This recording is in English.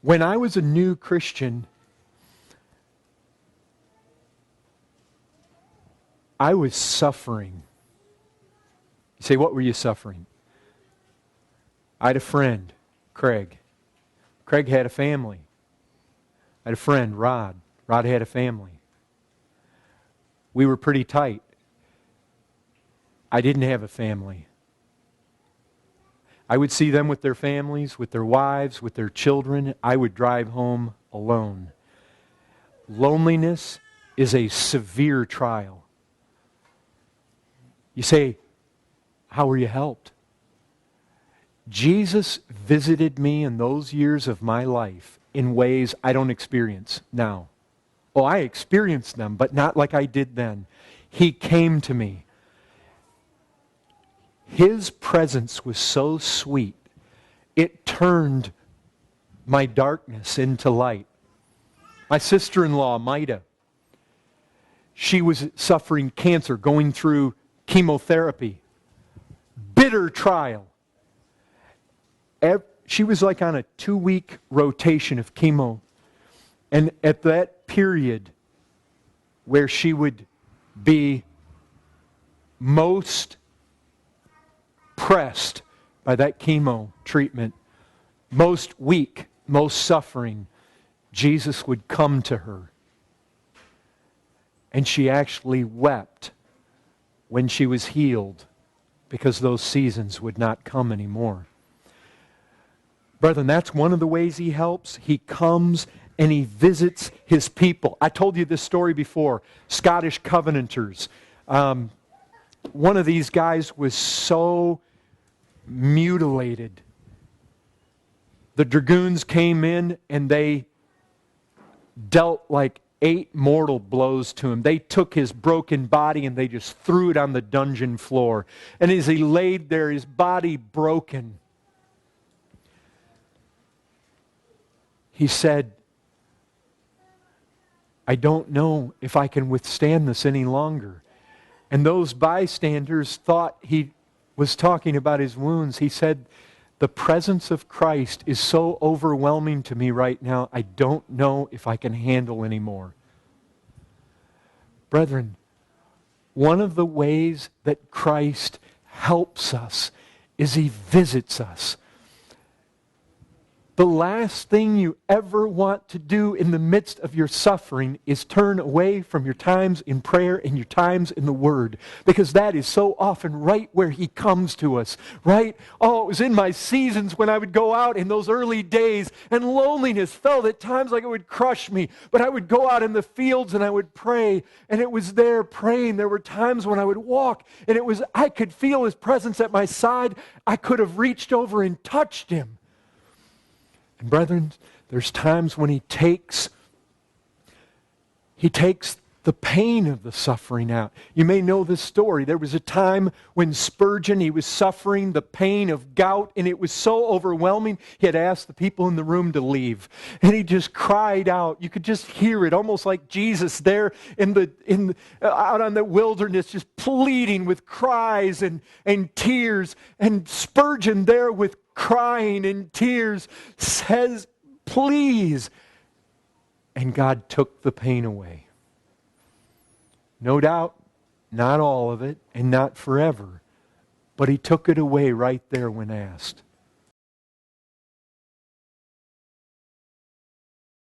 When I was a new Christian, I was suffering. You say, what were you suffering? I had a friend, Craig. Craig had a family. I had a friend, Rod. Rod had a family. We were pretty tight. I didn't have a family. I would see them with their families, with their wives, with their children. I would drive home alone. Loneliness is a severe trial. You say, how were you helped? Jesus visited me in those years of my life in ways I don't experience now. Oh, I experienced them, but not like I did then. He came to me. His presence was so sweet, it turned my darkness into light. My sister-in-law, Maida, she was suffering cancer, going through chemotherapy. Bitter trial. She was like on a 2-week rotation of chemo. And at that period where she would be most pressed by that chemo treatment, most weak, most suffering, Jesus would come to her. And she actually wept when she was healed because those seasons would not come anymore. Brethren, that's one of the ways He helps. He comes and He visits His people. I told you this story before. Scottish Covenanters. One of these guys was so mutilated. The dragoons came in and they dealt like 8 mortal blows to him. They took his broken body and they just threw it on the dungeon floor. And as he laid there, his body broken, he said, I don't know if I can withstand this any longer. And those bystanders thought he was talking about his wounds. He said, the presence of Christ is so overwhelming to me right now, I don't know if I can handle anymore. Brethren, one of the ways that Christ helps us is He visits us. The last thing you ever want to do in the midst of your suffering is turn away from your times in prayer and your times in the Word. Because that is so often right where He comes to us, right? Oh, it was in my seasons when I would go out in those early days and loneliness felt at times like it would crush me. But I would go out in the fields and I would pray, and it was there praying. There were times when I would walk and I could feel His presence at my side. I could have reached over and touched Him. And brethren, there's times when He takes the pain of the suffering out. You may know this story. There was a time when Spurgeon, he was suffering the pain of gout, and it was so overwhelming, he had asked the people in the room to leave. And he just cried out. You could just hear it, almost like Jesus there out on the wilderness, just pleading with cries and tears. And Spurgeon there with crying and tears says, please. And God took the pain away. No doubt, not all of it, and not forever. But He took it away right there when asked.